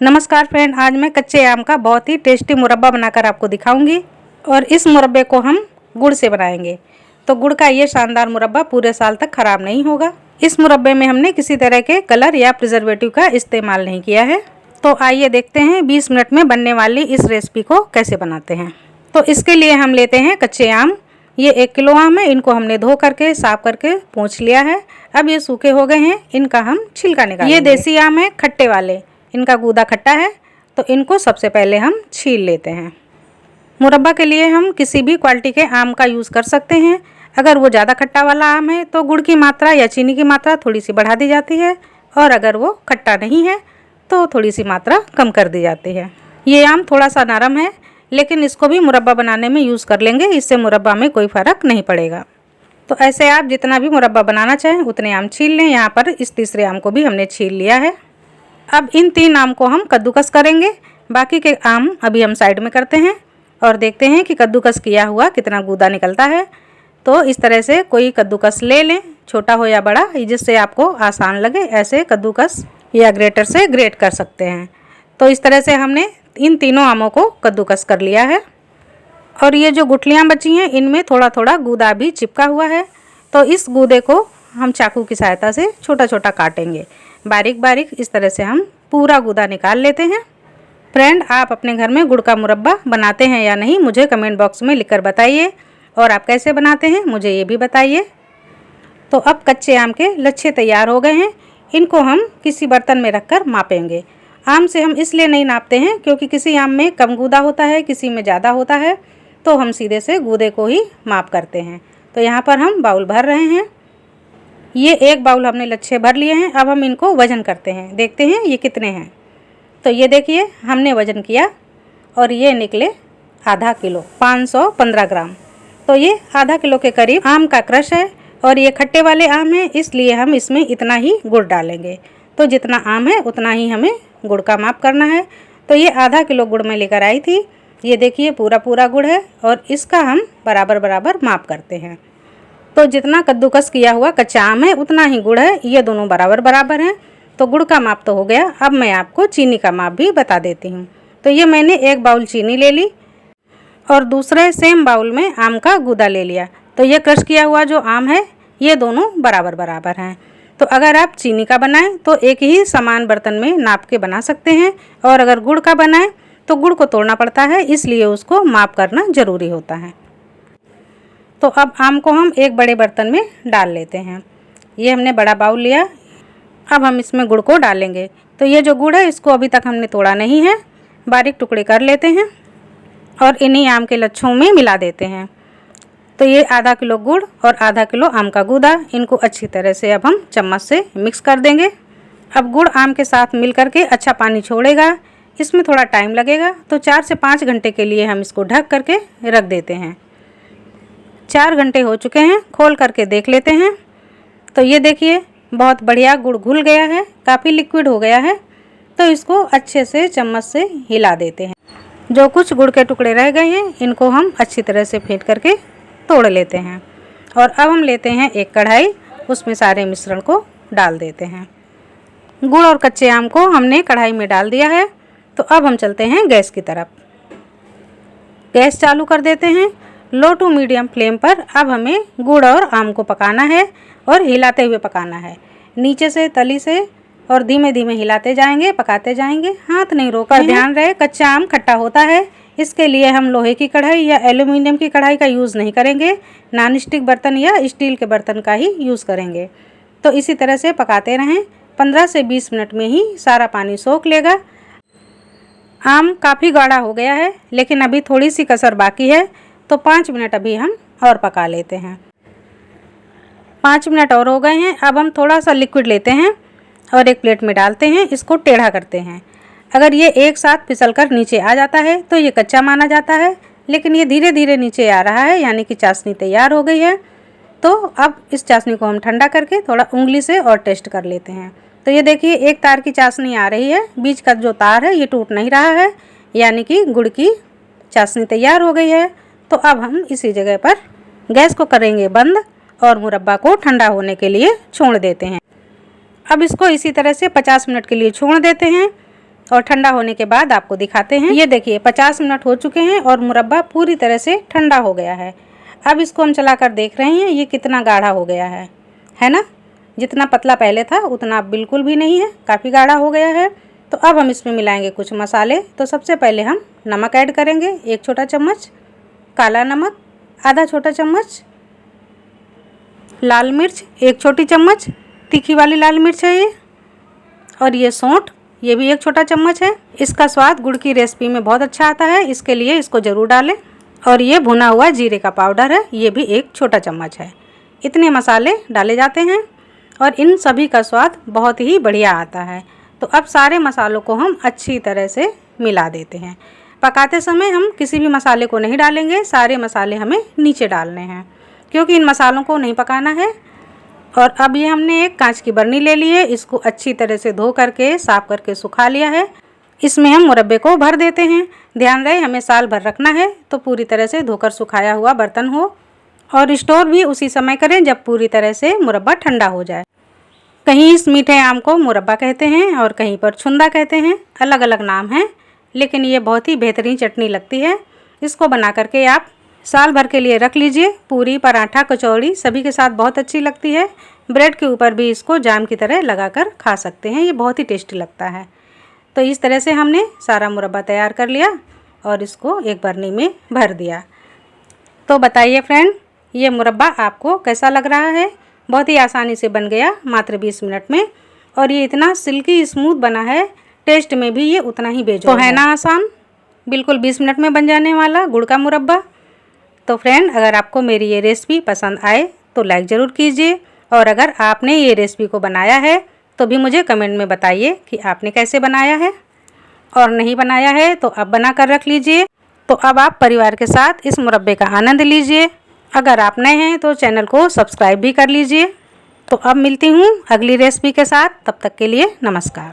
नमस्कार फ्रेंड, आज मैं कच्चे आम का बहुत ही टेस्टी मुरब्बा बनाकर आपको दिखाऊंगी और इस मुरब्बे को हम गुड़ से बनाएंगे। तो गुड़ का ये शानदार मुरब्बा पूरे साल तक ख़राब नहीं होगा। इस मुरब्बे में हमने किसी तरह के कलर या प्रिजर्वेटिव का इस्तेमाल नहीं किया है। तो आइए देखते हैं 20 मिनट में बनने वाली इस रेसिपी को कैसे बनाते हैं। तो इसके लिए हम लेते हैं कच्चे आम। ये 1 किलो आम है। इनको हमने धो करके साफ करके पोंछ लिया है। अब ये सूखे हो गए हैं, इनका हम छिलका निकालेंगे। ये देसी आम है, खट्टे वाले, इनका गूदा खट्टा है। तो इनको सबसे पहले हम छील लेते हैं। मुरब्बा के लिए हम किसी भी क्वालिटी के आम का यूज़ कर सकते हैं। अगर वो ज़्यादा खट्टा वाला आम है तो गुड़ की मात्रा या चीनी की मात्रा थोड़ी सी बढ़ा दी जाती है, और अगर वो खट्टा नहीं है तो थोड़ी सी मात्रा कम कर दी जाती है। ये आम थोड़ा सा नरम है, लेकिन इसको भी मुरब्बा बनाने में यूज़ कर लेंगे, इससे मुरब्बा में कोई फ़र्क नहीं पड़ेगा। तो ऐसे आप जितना भी मुरब्बा बनाना चाहें उतने आम छील लें। यहाँ पर इस तीसरे आम को भी हमने छील लिया है। अब इन 3 आम को हम कद्दूकस करेंगे। बाकी के आम अभी हम साइड में करते हैं और देखते हैं कि कद्दूकस किया हुआ कितना गूदा निकलता है। तो इस तरह से कोई कद्दूकस ले लें, छोटा हो या बड़ा, जिससे आपको आसान लगे। ऐसे कद्दूकस या ग्रेटर से ग्रेट कर सकते हैं। तो इस तरह से हमने इन तीनों आमों को कद्दूकस कर लिया है। और ये जो गुठलियाँ बची हैं इनमें थोड़ा थोड़ा गूदा भी चिपका हुआ है। तो इस गूदे को हम चाकू की सहायता से छोटा छोटा काटेंगे, बारीक बारीक। इस तरह से हम पूरा गूदा निकाल लेते हैं। फ्रेंड, आप अपने घर में गुड़ का मुरब्बा बनाते हैं या नहीं, मुझे कमेंट बॉक्स में लिखकर बताइए। और आप कैसे बनाते हैं मुझे ये भी बताइए। तो अब कच्चे आम के लच्छे तैयार हो गए हैं। इनको हम किसी बर्तन में रखकर मापेंगे। आम से हम इसलिए नहीं नापते हैं क्योंकि किसी आम में कम गूदा होता है, किसी में ज़्यादा होता है। तो हम सीधे से गूदे को ही माप करते हैं। तो यहाँ पर हम बाउल भर रहे हैं। ये 1 बाउल हमने लच्छे भर लिए हैं। अब हम इनको वज़न करते हैं, देखते हैं ये कितने हैं। तो ये देखिए, हमने वज़न किया और ये निकले आधा किलो, 515 ग्राम। तो ये आधा किलो के करीब आम का क्रश है। और ये खट्टे वाले आम हैं, इसलिए हम इसमें इतना ही गुड़ डालेंगे। तो जितना आम है उतना ही हमें गुड़ का माप करना है। तो ये आधा किलो गुड़ मैं लेकर आई थी। ये देखिए पूरा पूरा गुड़ है और इसका हम बराबर बराबर माप करते हैं। तो जितना कद्दूकस किया हुआ कच्चा आम है उतना ही गुड़ है, ये दोनों बराबर बराबर हैं। तो गुड़ का माप तो हो गया। अब मैं आपको चीनी का माप भी बता देती हूँ। तो ये मैंने 1 बाउल चीनी ले ली और दूसरे सेम बाउल में आम का गूदा ले लिया। तो ये क्रश किया हुआ जो आम है ये दोनों बराबर बराबर हैं। तो अगर आप चीनी का बनाएं तो एक ही समान बर्तन में नाप के बना सकते हैं, और अगर गुड़ का बनाएं तो गुड़ को तोड़ना पड़ता है, इसलिए उसको माप करना ज़रूरी होता है। तो अब आम को हम एक बड़े बर्तन में डाल लेते हैं। ये हमने बड़ा बाउल लिया। अब हम इसमें गुड़ को डालेंगे। तो ये जो गुड़ है इसको अभी तक हमने तोड़ा नहीं है, बारीक टुकड़े कर लेते हैं और इन्हीं आम के लच्छों में मिला देते हैं। तो ये आधा किलो गुड़ और आधा किलो आम का गूदा, इनको अच्छी तरह से अब हम चम्मच से मिक्स कर देंगे। अब गुड़ आम के साथ मिल करके अच्छा पानी छोड़ेगा, इसमें थोड़ा टाइम लगेगा। तो 4 से 5 घंटे के लिए हम इसको ढक करके रख देते हैं। 4 घंटे हो चुके हैं, खोल करके देख लेते हैं। तो ये देखिए बहुत बढ़िया गुड़ घुल गया है, काफ़ी लिक्विड हो गया है। तो इसको अच्छे से चम्मच से हिला देते हैं। जो कुछ गुड़ के टुकड़े रह गए हैं इनको हम अच्छी तरह से फेंट करके तोड़ लेते हैं। और अब हम लेते हैं एक कढ़ाई, उसमें सारे मिश्रण को डाल देते हैं। गुड़ और कच्चे आम को हमने कढ़ाई में डाल दिया है। तो अब हम चलते हैं गैस की तरफ। गैस चालू कर देते हैं लो टू मीडियम फ्लेम पर। अब हमें गुड़ और आम को पकाना है और हिलाते हुए पकाना है, नीचे से तली से, और धीमे धीमे हिलाते जाएंगे, पकाते जाएंगे, हाथ नहीं रोका। ध्यान रहे कच्चा आम खट्टा होता है, इसके लिए हम लोहे की कढ़ाई या एल्यूमिनियम की कढ़ाई का यूज़ नहीं करेंगे। नॉन स्टिक बर्तन या स्टील के बर्तन का ही यूज़ करेंगे। तो इसी तरह से पकाते रहें। 15 से 20 मिनट में ही सारा पानी सोख लेगा। आम काफ़ी गाढ़ा हो गया है, लेकिन अभी थोड़ी सी कसर बाकी है। तो 5 मिनट अभी हम और पका लेते हैं। 5 मिनट और हो गए हैं। अब हम थोड़ा सा लिक्विड लेते हैं और एक प्लेट में डालते हैं, इसको टेढ़ा करते हैं। अगर ये एक साथ फिसलकर नीचे आ जाता है तो ये कच्चा माना जाता है, लेकिन ये धीरे धीरे नीचे आ रहा है, यानी कि चाशनी तैयार हो गई है। तो अब इस चाशनी को हम ठंडा करके थोड़ा उंगली से और टेस्ट कर लेते हैं। तो ये देखिए एक तार की चाशनी आ रही है, बीच का जो तार है ये टूट नहीं रहा है, यानी कि गुड़ की चाशनी तैयार हो गई है। तो अब हम इसी जगह पर गैस को करेंगे बंद और मुरब्बा को ठंडा होने के लिए छोड़ देते हैं। अब इसको इसी तरह से 50 मिनट के लिए छोड़ देते हैं और ठंडा होने के बाद आपको दिखाते हैं। ये देखिए 50 मिनट हो चुके हैं और मुरब्बा पूरी तरह से ठंडा हो गया है। अब इसको हम चलाकर देख रहे हैं ये कितना गाढ़ा हो गया है ना। जितना पतला पहले था उतना बिल्कुल भी नहीं है, काफ़ी गाढ़ा हो गया है। तो अब हम इसमें मिलाएंगे कुछ मसाले। तो सबसे पहले हम नमक ऐड करेंगे, 1 छोटा चम्मच, काला नमक आधा छोटा चम्मच, लाल मिर्च 1 छोटी चम्मच, तीखी वाली लाल मिर्च है ये, और ये सौंठ, ये भी 1 छोटा चम्मच है। इसका स्वाद गुड़ की रेसिपी में बहुत अच्छा आता है, इसके लिए इसको ज़रूर डालें। और ये भुना हुआ जीरे का पाउडर है, ये भी 1 छोटा चम्मच है। इतने मसाले डाले जाते हैं और इन सभी का स्वाद बहुत ही बढ़िया आता है। तो अब सारे मसालों को हम अच्छी तरह से मिला देते हैं। पकाते समय हम किसी भी मसाले को नहीं डालेंगे, सारे मसाले हमें नीचे डालने हैं क्योंकि इन मसालों को नहीं पकाना है। और अब ये हमने एक कांच की बर्नी ले ली है, इसको अच्छी तरह से धो करके साफ करके सुखा लिया है। इसमें हम मुरब्बे को भर देते हैं। ध्यान रहे हमें साल भर रखना है, तो पूरी तरह से धोकर सुखाया हुआ बर्तन हो। और स्टोर भी उसी समय करें जब पूरी तरह से मुरब्बा ठंडा हो जाए। कहीं इस मीठे आम को मुरब्बा कहते हैं और कहीं पर छुंदा कहते हैं, अलग अलग नाम हैं, लेकिन ये बहुत ही बेहतरीन चटनी लगती है। इसको बना करके आप साल भर के लिए रख लीजिए। पूरी, पराठा, कचौड़ी सभी के साथ बहुत अच्छी लगती है। ब्रेड के ऊपर भी इसको जाम की तरह लगाकर खा सकते हैं, ये बहुत ही टेस्टी लगता है। तो इस तरह से हमने सारा मुरब्बा तैयार कर लिया और इसको एक बर्नी में भर दिया। तो बताइए फ्रेंड, ये मुरब्बा आपको कैसा लग रहा है? बहुत ही आसानी से बन गया, मात्र 20 मिनट में। और ये इतना सिल्की स्मूथ बना है, टेस्ट में भी ये उतना ही बेजोड़ है ना आसान। बिल्कुल 20 मिनट में बन जाने वाला गुड़ का मुरब्बा। तो फ्रेंड, अगर आपको मेरी ये रेसिपी पसंद आए तो लाइक ज़रूर कीजिए। और अगर आपने ये रेसिपी को बनाया है तो भी मुझे कमेंट में बताइए कि आपने कैसे बनाया है। और नहीं बनाया है तो अब बना कर रख लीजिए। तो अब आप परिवार के साथ इस मुरब्बे का आनंद लीजिए। अगर आप नए हैं तो चैनल को सब्सक्राइब भी कर लीजिए। तो अब मिलती हूँ अगली रेसिपी के साथ, तब तक के लिए नमस्कार।